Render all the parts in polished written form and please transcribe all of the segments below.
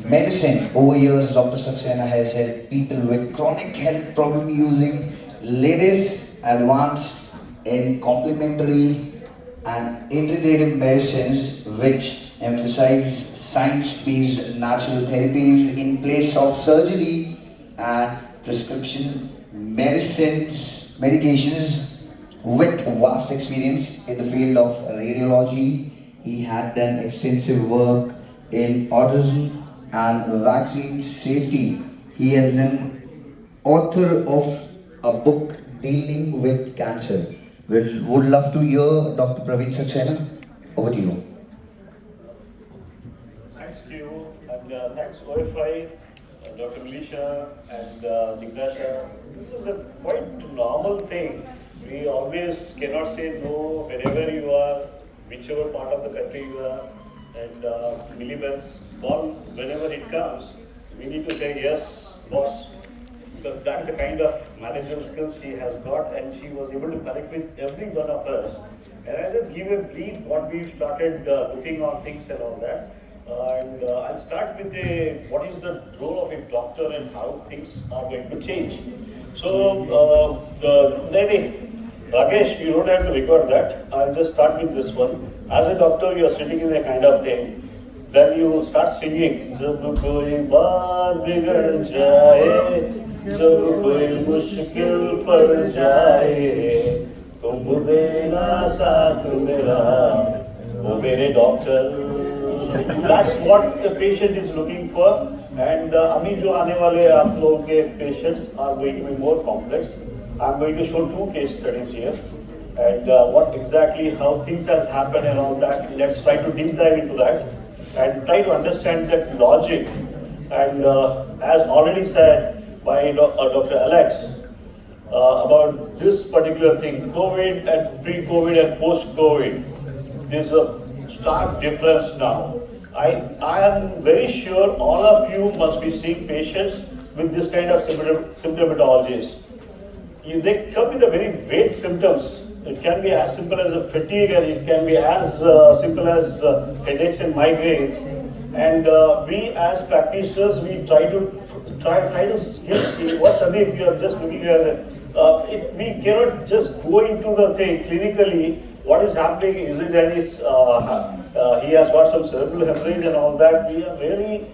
Medicine. Over years, Dr. Saxena has helped people with chronic health problems using latest advanced in complementary and integrative medicines which emphasize science-based natural therapies in place of surgery and prescription medications. With vast experience in the field of radiology, he had done extensive work in autism and vaccine safety. He is an author of a book dealing with cancer. Would love to hear Dr. Praveen Saxena. Over to you. Thanks Q and thanks OFI, Dr. Milisha and Jignasha. This is a quite normal thing. We always cannot say no wherever you are, whichever part of the country you are, and Miliband's call whenever it comes, we need to say yes, boss, because that's the kind of managerial skills she has got, and she was able to connect with every one of us. And I'll just give a brief what we started looking on things and all that. I'll start with what is the role of a doctor and how things are going to change. So, Rakesh, you don't have to record that. I'll just start with this one. As a doctor, you are sitting in a kind of thing. Then you will start singing. जब कोई बात बिगड़ जाए, जब कोई मुश्किल पड़ जाए, तुम देना साथ मेरा, वो मेरे doctor. That's what the patient is looking for. And अभी जो आने वाले आप लोगों के patients are going to be more complex. I'm going to show two case studies here, and what exactly how things have happened and all that. Let's try to deep dive into that and try to understand that logic. And as already said by Dr. Alex about this particular thing, COVID and pre-COVID and post-COVID, there's a stark difference now. I am very sure all of you must be seeing patients with this kind of symptomatologies. They come with a very vague symptoms. It can be as simple as a fatigue, and it can be as simple as headaches and migraines. And we as practitioners, we try to skip what Sandeep you are just looking at it. We cannot just go into the thing clinically. What is happening? Is it any? He has got some cerebral hemorrhage and all that. We are really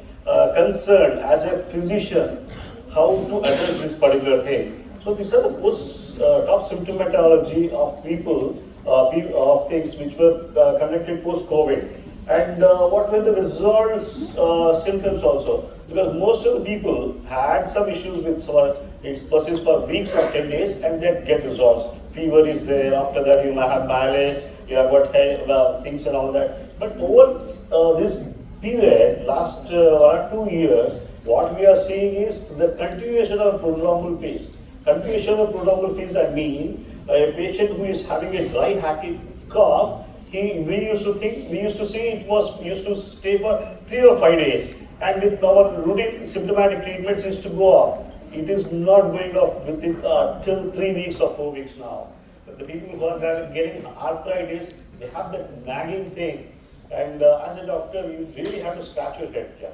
concerned as a physician how to address this particular thing. So these are the top symptomatology of people, of things which were conducted post-COVID. And what were the results, symptoms also? Because most of the people had some issues with it persists for weeks or 10 days and then get resolved. Fever is there, after that you might have mileage, you have got things and all that. But over this period, last 1 or 2 years, what we are seeing is the continuation of prodromal phase. Continuation of prodromal phase, I mean, a patient who is having a dry, hacky cough, we used to see used to stay for 3 or 5 days, and with our routine symptomatic treatments is to go off. It is not going off within till 3 weeks or 4 weeks now. But the people who are getting arthritis, they have that nagging thing, and as a doctor, you really have to scratch your head. Yeah.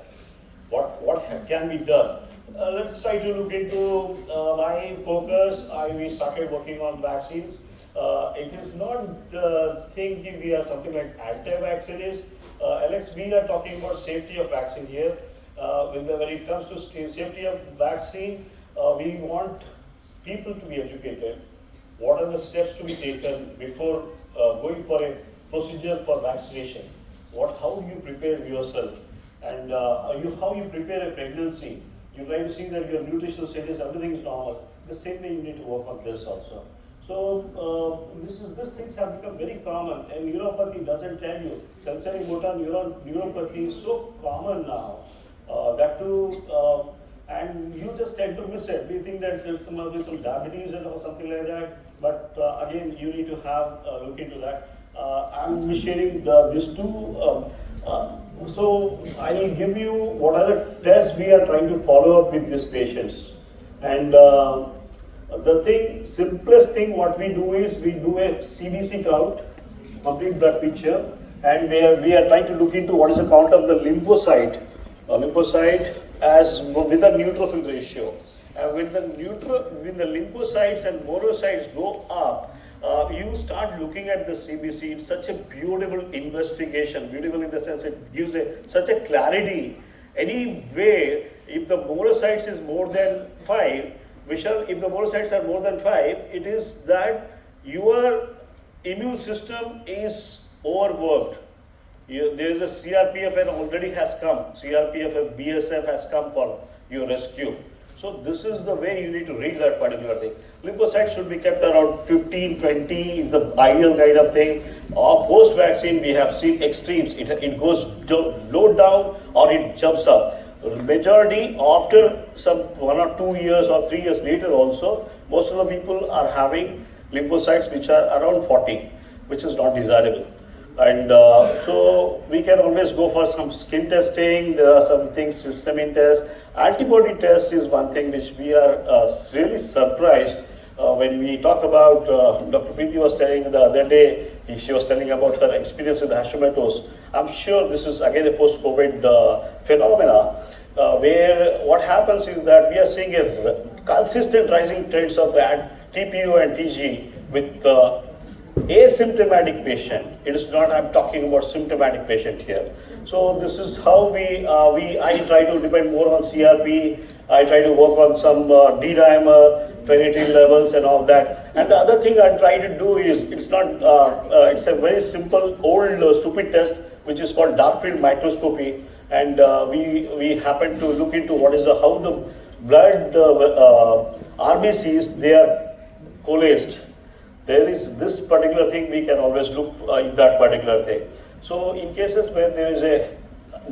What can be done? Let's try to look into my focus. We started working on vaccines. It is not thinking we are something like anti-vaccines. Alex, we are talking about safety of vaccine here. When it comes to safety of vaccine, we want people to be educated. What are the steps to be taken before going for a procedure for vaccination? How you prepare yourself, and how you prepare a pregnancy. You try to see that your nutritional status, everything is normal. The same way you need to work on this also. So these things have become very common, and neuropathy doesn't tell you. Sensory motor neuropathy is so common now that too, and you just tend to miss it. We think that there's some diabetes or something like that, but again, you need to have look into that. I'm sharing these two. So I will give you what are the tests we are trying to follow up with these patients. And the simplest thing what we do is we do a CBC count, complete blood picture, and we are trying to look into what is the count of the lymphocyte lymphocyte as with a neutrophil ratio. And when the lymphocytes and monocytes go up, you start looking at the CBC. It's such a beautiful investigation. Beautiful in the sense it gives such a clarity. Anyway, if the monocytes is more than 5, Vishal, if the monocytes are more than 5, it is that your immune system is overworked. There is a CRPF and already has come. CRPF and BSF has come for your rescue. So this is the way you need to read that particular thing. Lymphocytes should be kept around 15, 20 is the ideal kind of thing. Or post-vaccine, we have seen extremes. It goes low down or it jumps up. Majority after some 1 or 2 years or 3 years later also, most of the people are having lymphocytes which are around 40, which is not desirable. And so we can always go for some skin testing. There are some things, histamine test. Antibody test is one thing which we are really surprised when we talk about, Dr. Preeti was telling the other day, she was telling about her experience with Hashimoto's. I'm sure this is again a post-COVID phenomena where what happens is that we are seeing a consistent rising trends of that TPO and TG with asymptomatic patient. It is not, I'm talking about symptomatic patient here. So this is how I try to depend more on CRP. I try to work on some D-dimer, ferritin levels and all that. And the other thing I try to do is, it's a very simple old stupid test which is called dark field microscopy. And we happen to look into how the blood RBCs, they are coalesced. There is this particular thing, we can always look in that particular thing. So in cases where there is a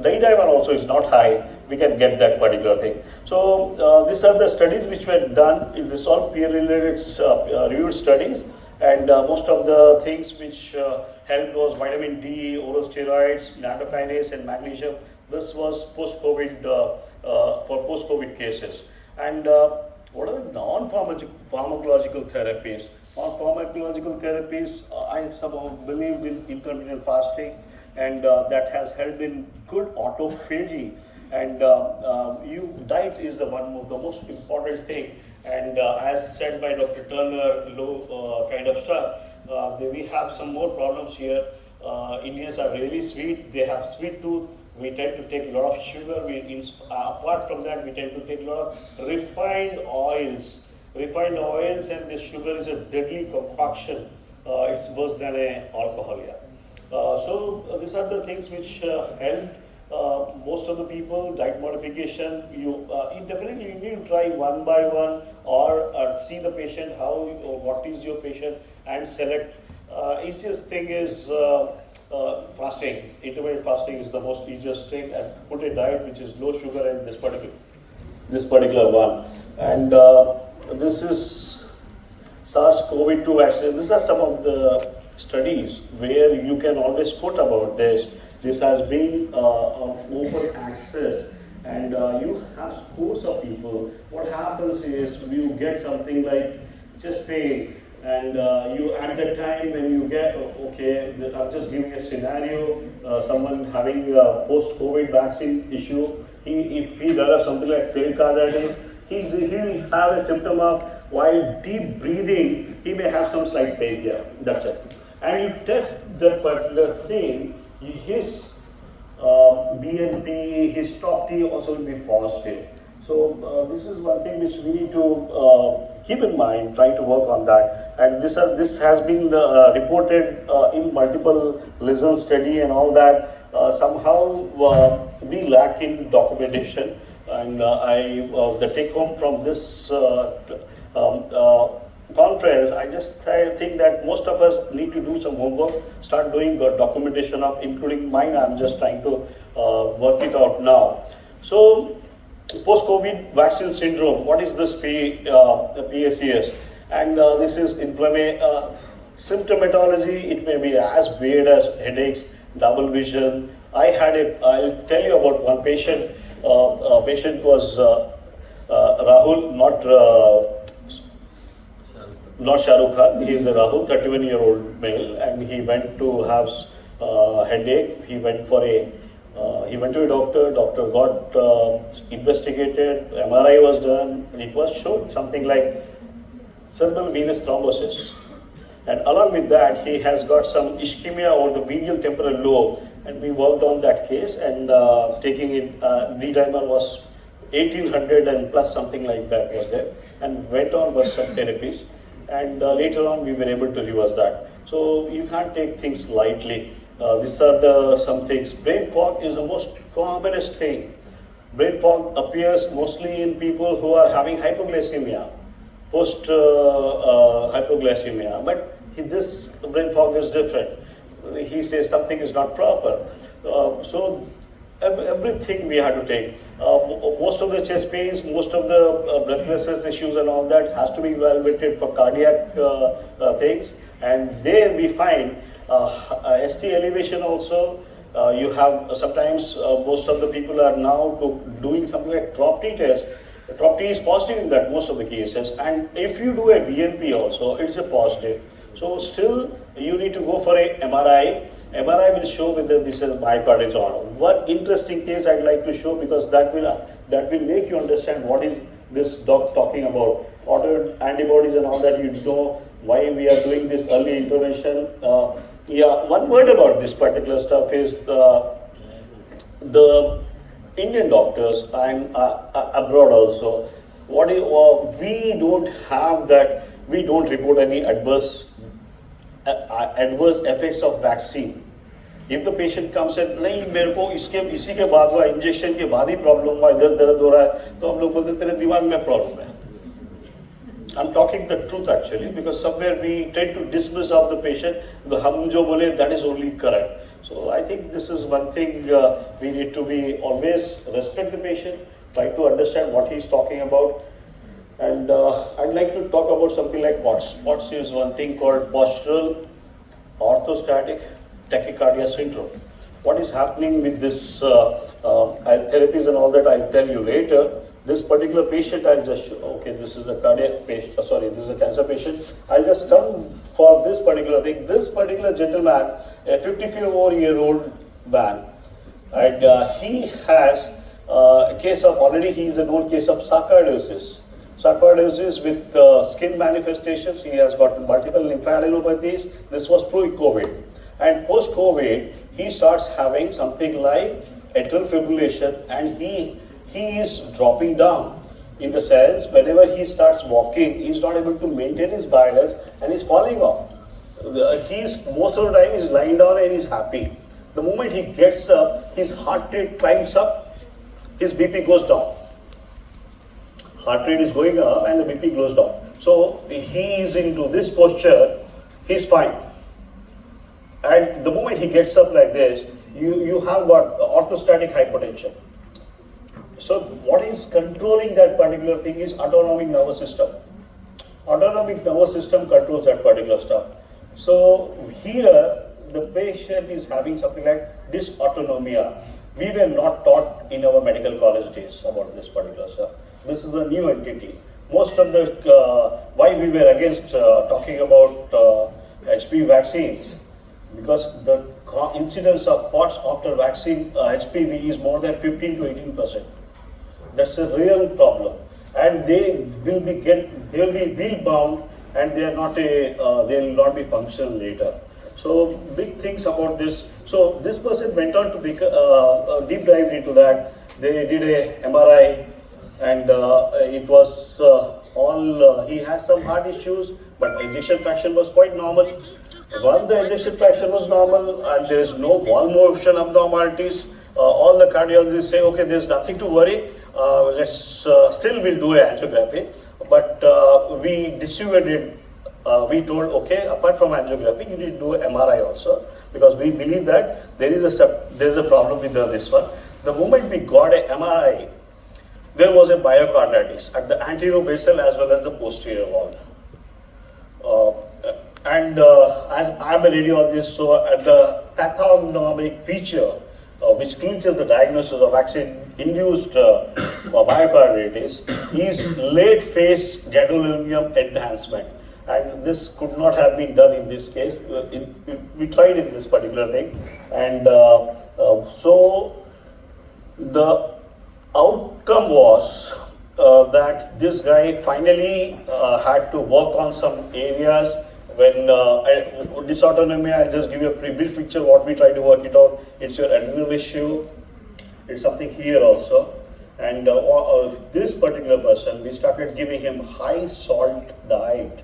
D-dimer also is not high, we can get that particular thing. So these are the studies which were done. This all peer-related reviewed studies, and most of the things which helped was vitamin D, oral steroids, nattokinase, and magnesium. This was post-COVID for post-COVID cases. And what are the non-pharmacological therapies? Non-pharmacological therapies, I somehow believed in intermittent fasting, and that has helped in good autophagy. And diet is the most important thing. And as said by Dr. Turner, low kind of stuff, we have some more problems here. Indians are really sweet. They have sweet tooth. We tend to take a lot of sugar. Apart from that, we tend to take a lot of refined oils. Refined oils, and this sugar is a deadly concoction. It's worse than alcohol. Yeah. So these are the things which help most of the people. Diet modification. You definitely need to try one by one, or see the patient, what is your patient, and select. Easiest thing is fasting. Intermittent fasting is the most easiest thing, and put a diet which is low sugar in this particular one. And this is SARS-CoV-2 vaccine. These are some of the studies where you can always quote about this. This has been open access, and you have scores of people. What happens is you get something like chest pain, and you at the time when you get, okay, I'm just giving a scenario, someone having a post-COVID vaccine issue, if he develops something like pericarditis, he will have a symptom of, while deep breathing, he may have some slight pain here. That's it. And you test that particular thing, his BNP, his top T also will be positive. So this is one thing which we need to keep in mind, trying to work on that. And this has been reported in multiple listen study and all that. Somehow we lack in documentation. And the take home from this conference, I just think that most of us need to do some homework, start doing the documentation of, including mine. I'm just trying to work it out now. So, post-COVID vaccine syndrome, what is this PACS? And this is symptomatology. It may be as weird as headaches, double vision. I'll tell you about one patient. Patient was Rahul, not Shah Rukh Khan. He is a Rahul, 31-year-old male, and he went to have headache. He went for a He went to a doctor, doctor got investigated, MRI was done, and it was shown something like cerebral venous thrombosis. And along with that, he has got some ischemia over the medial temporal lobe. And we worked on that case and taking it, D-dimer was 1800 and plus something like that was there. And went on with some therapies. And later on, we were able to reverse that. So you can't take things lightly. These are some things. Brain fog is the most commonest thing. Brain fog appears mostly in people who are having hypoglycemia, post hypoglycemia. But this brain fog is different. He says something is not proper. So everything we had to take. Most of the chest pains, most of the breathlessness issues and all that has to be evaluated for cardiac things. And there we find ST elevation also. You have sometimes most of the people are now doing something like TROP-T test. TROP-T is positive in that most of the cases, and if you do a BNP also, it's a positive. So still you need to go for a MRI. MRI will show whether this is myocarditis or not. One interesting case I'd like to show, because that will make you understand what is this doc talking about. Auto antibodies and all that, you know why we are doing this early intervention. Yeah, one word about this particular stuff is the Indian doctors and abroad also. We don't have that. We don't report any adverse effects of vaccine. If the patient comes and नहीं मेरे को इसी के बाद हुआ injection के बाद ही problem हुआ इधर दर्द हो रहा है तो हम लोग बोलते तेरे दिमाग में प्रॉब्लम है. I'm talking the truth actually, because somewhere we tend to dismiss of the patient. The hum jo bole, that is only correct. So I think this is one thing we need to be always respect the patient, try to understand what he's talking about. And I'd like to talk about something like POTS. POTS is one thing called postural orthostatic tachycardia syndrome. What is happening with this therapies and all that, I'll tell you later. This particular patient, I'll just show, okay, this is a cardiac patient, this is a cancer patient. I'll just come for this particular thing. This particular gentleman, a 54-year-old man, and he has a case of, already he is a known case of sarcoidosis. Sarcoidosis with skin manifestations. He has got multiple lymphadenopathies. This was pre-COVID. And post-COVID, he starts having something like atrial fibrillation, and he is dropping down, in the sense whenever he starts walking, he's not able to maintain his balance and he's falling off. He's most of the time he's lying down and he's happy. The moment he gets up, his heart rate climbs up, his BP goes down. Heart rate is going up and the BP goes down. So he is into this posture, he's fine. And the moment he gets up like this, you have got orthostatic hypotension. So what is controlling that particular thing is autonomic nervous system. Autonomic nervous system controls that particular stuff. So here the patient is having something like dysautonomia. We were not taught in our medical college days about this particular stuff. This is a new entity. Most of the, why we were against talking about HPV vaccines, because the incidence of POTS after vaccine HPV is more than 15 to 18%. That's a real problem, and they will be wheel bound, and they will not be functional later. So big things about this. So this person went on to deep dive into that. They did a MRI, and it was all. He has some heart issues, but ejection fraction was quite normal. Once the ejection fraction was normal, and there is no wall motion abnormalities, all the cardiologists say, okay, there's nothing to worry. Still we'll do an angiography, but we dissuaded. We told, okay, apart from angiography, you need to do an MRI also, because we believe that there is a problem with this one. The moment we got an MRI, there was a myocarditis at the anterior basal as well as the posterior wall. As I'm a radiologist, so at the pathognomic feature, which clinches the diagnosis of vaccine-induced myocarditis, is late-phase gadolinium enhancement. And this could not have been done in this case. We tried in this particular thing. And so The outcome was that this guy finally had to work on some areas. When dysautonomia, I'll just give you a brief picture what we try to work it out. It's your adrenal issue, it's something here also. And this particular person, we started giving him high salt diet.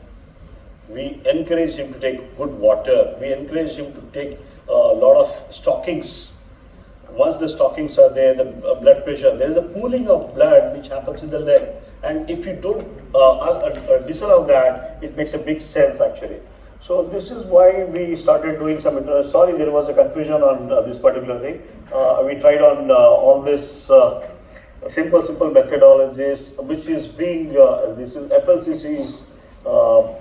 We encourage him to take good water. We encourage him to take a lot of stockings. Once the stockings are there, the blood pressure, there is a pooling of blood which happens in the leg. And if you don't disallow that, it makes a big sense actually. So this is why we started doing some, sorry there was a confusion on this particular thing. We tried on all this simple methodologies, which is being, this is FLCC's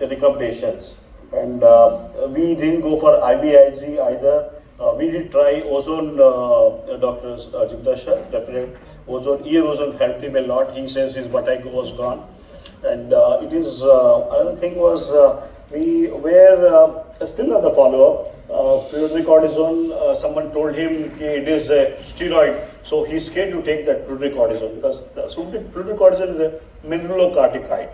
recommendations. And we didn't go for IBIG either. We did try ozone, Dr. Jigdasha, definitely ozone, ear ozone helped him a lot. He says his vertigo was gone. And it is, another thing was, we were still on the follow-up. Fludrocortisone, someone told him it is a steroid, so he's scared to take that fludrocortisone because fludrocortisone is a mineralocorticoid.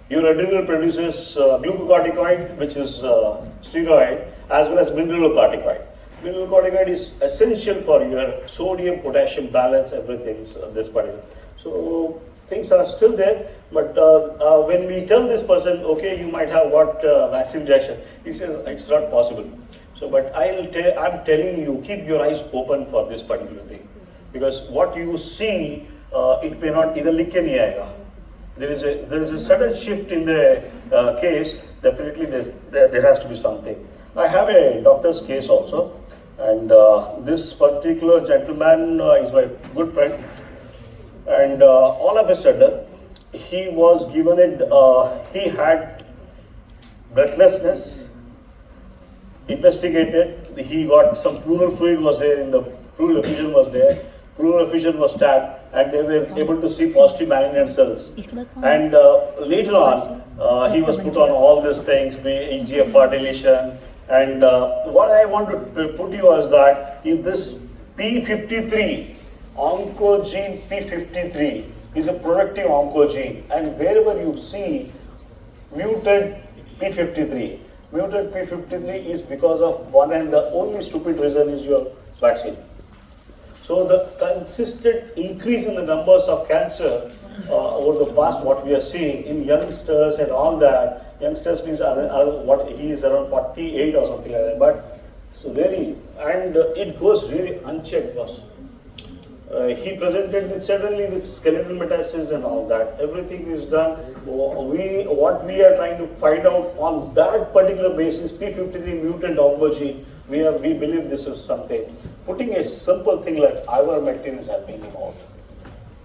Your adrenal produces glucocorticoid, which is steroid, as well as mineralocorticoid. Mineralocorticoid is essential for your sodium potassium balance, everything this particular. So things are still there, but when we tell this person, okay, you might have got vaccine reaction, he says it's not possible. So, but I'm telling you, keep your eyes open for this particular thing, because what you see, it may not either lick nahi aayega. There is a sudden shift in the case. Definitely, there has to be something. I have a doctor's case also, and this particular gentleman is my good friend. And all of a sudden, he was given it. He had breathlessness. Investigated. He got some pleural fluid was there in the pleural effusion was there. Pleural effusion was tapped, and they were able to see positive malignant cells. And later on, he was put on all these things, EGFR deletion. And what I want to put you is that if this P53, oncogene P53, is a productive oncogene, and wherever you see mutant P53, mutant P53 is because of one and the only stupid reason is your vaccine. So the consistent increase in the numbers of cancer over the past, what we are seeing in youngsters and all that, youngsters means what he is around 48 or something like that. But so really, and it goes really unchecked. He presented with suddenly with skeletal metastasis and all that. Everything is done. What we are trying to find out on that particular basis, P53 mutant oncogene, we believe this is something. Putting a simple thing like ivermectin is helping him out.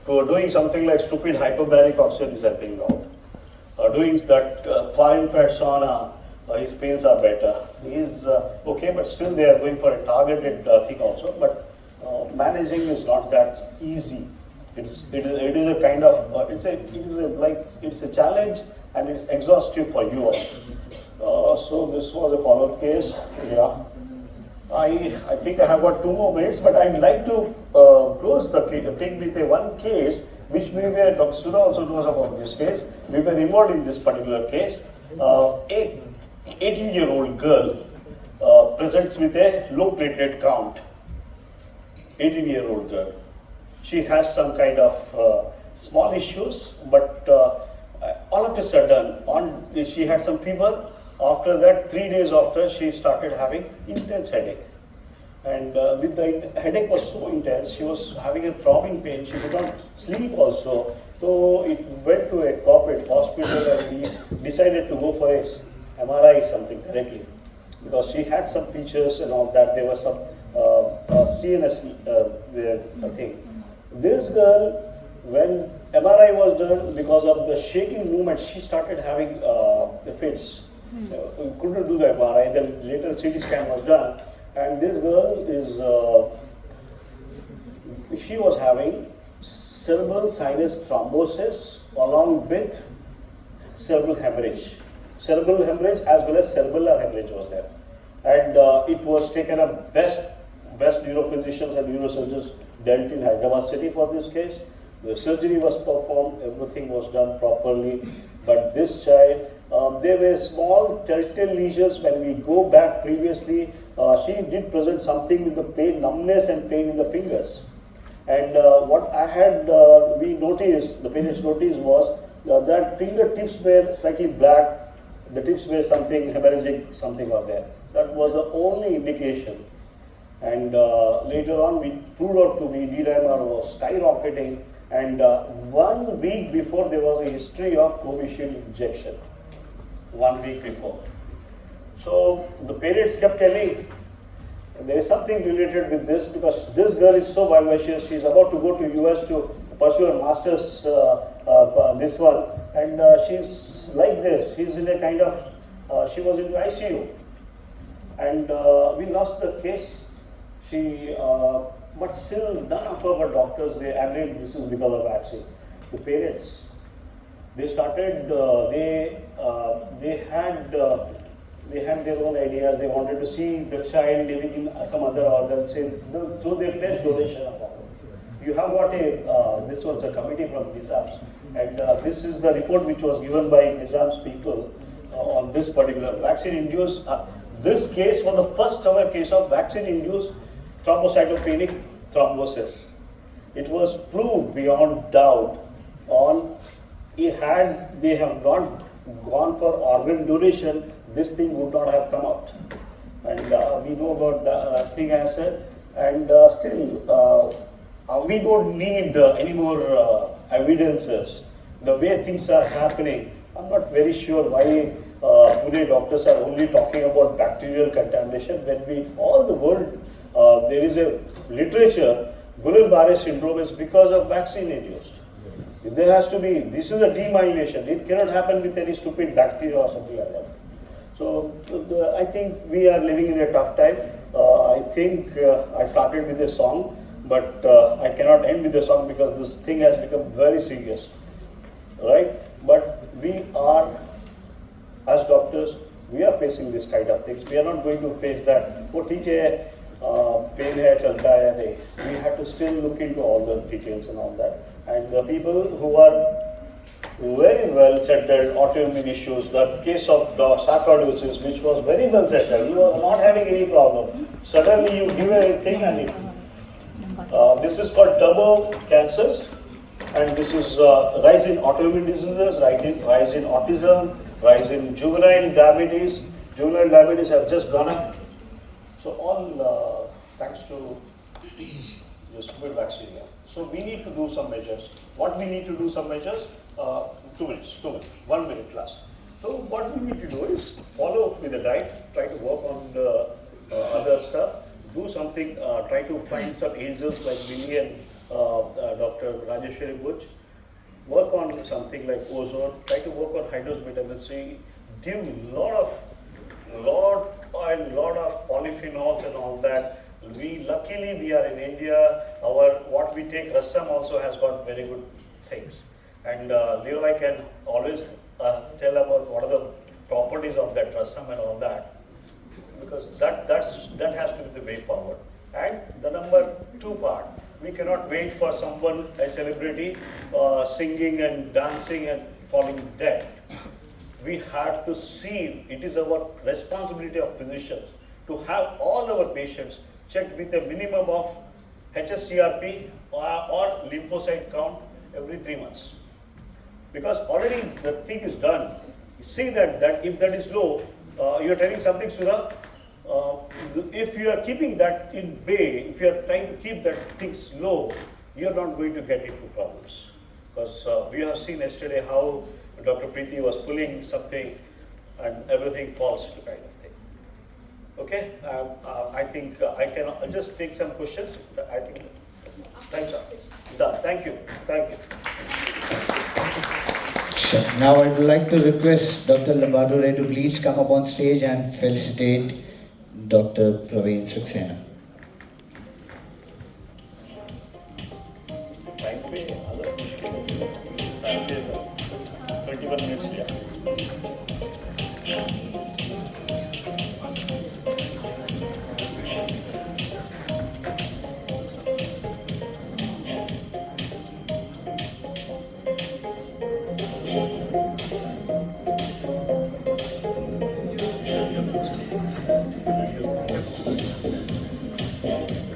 Doing something like stupid hyperbaric oxygen is helping him out. Doing that far infrared sauna, his pains are better. He's okay, but still they are going for a targeted thing also. But managing is not that easy. It is a kind of it's a challenge, and it's exhaustive for you also. So this was a follow-up case. Yeah. I think I have got 2 more minutes, but I'd like to close the thing with one case which we were, Dr. Sudha also knows about this case. We were involved in this particular case. A 18-year-old girl presents with a low platelet count. 18-year-old girl. She has some kind of small issues, but all of a sudden, she had some fever. After that, 3 days after, she started having intense headache. And with the headache was so intense, she was having a throbbing pain. She could not sleep also. So it went to a corporate hospital, and we decided to go for a MRI something correctly, because she had some features and all that. There was some CNS thing. This girl, when MRI was done, because of the shaking movement, she started having the fits. We couldn't do the MRI. Then later CT scan was done, and this girl is she was having cerebral sinus thrombosis along with cerebral hemorrhage. Cerebral hemorrhage as well as cerebellar hemorrhage was there, and it was taken up best neurophysicians and neurosurgeons dealt in Hyderabad city for this case. The surgery was performed, everything was done properly, but this child, there were small telltale lesions when we go back previously. She did present something with the pain, numbness and pain in the fingers. And what I had, we noticed, the parents noticed was that fingertips were slightly black, the tips were something hemorrhagic, something was there. That was the only indication. And later on, we proved out to be D-dimer was skyrocketing. And 1 week before, there was a history of Covishield injection. 1 week before. So the parents kept telling, there is something related with this because this girl is so vivacious. She is about to go to US to pursue her master's this one, and she's like this. She's in a kind of, she was in the ICU, and we lost the case. She, but still none of our doctors, they agreed this is because of vaccine. The parents, they started, they had their own ideas. They wanted to see the child living in some other organs, so they placed donation of organs. You have got a, this was a committee from Nizam's, and this is the report which was given by Nizam's people on this particular vaccine-induced. This case was the first ever case of vaccine-induced thrombocytopenic thrombosis. It was proved beyond doubt on, had they have not gone for organ donation, this thing would not have come out. And we know about the thing as said, and still we don't need any more evidences. The way things are happening, I'm not very sure why today doctors are only talking about bacterial contamination when we, all the world, there is a literature, Guillain-Barré syndrome is because of vaccine induced. There has to be, this is a demyelination. It cannot happen with any stupid bacteria or something like that. So I think we are living in a tough time. I think I started with a song, but I cannot end with a song because this thing has become very serious, right? But we are, as doctors, we are facing this kind of things. We are not going to face that, oh, okay, pain hai, chalta hai, nahi. We have to still look into all the details and all that. And the people who are very well settled, autoimmune issues, the case of the sarcoidosis, which was very well settled, he was not having any problem. Suddenly you give a thing and it, this is called turbo cancers, and this is rise in autoimmune diseases, rise in autism, rise in juvenile diabetes. Juvenile diabetes have just gone up. So all thanks to the stupid vaccine. So we need to do some measures. What we need to do some measures? 2 minutes, 1 minute last. So what we need to do is follow with the diet, try to work on the other stuff, do something, try to find some angels like Billy and Dr. Rajeshwari Butch, work on something like ozone, try to work on high-dose vitamin C, give lot of polyphenols and all that. Luckily we are in India, what we take, Rasam also has got very good things. And Leroy can always tell about what are the properties of that Rasam and all that, because that has to be the way forward. And the number 2 part, we cannot wait for someone, a celebrity, singing and dancing and falling dead. We have to see, it is our responsibility of physicians to have all our patients checked with a minimum of HSCRP or lymphocyte count every 3 months. Because already the thing is done. See that if that is low, you are telling something, Sudha, if you are keeping that in bay, if you are trying to keep that things low, you are not going to get into problems. Because we have seen yesterday how Dr. Preeti was pulling something and everything falls into kind of thing. Okay, I think I can just take some questions. I think, thanks, sir. Done. Thank you. Thank you. Sure. Now I would like to request Dr. Lambadore to please come up on stage and felicitate Dr. Praveen Saxena. Time पे अगर मुश्किल है, time पे 21 minutes लिया. Thank you.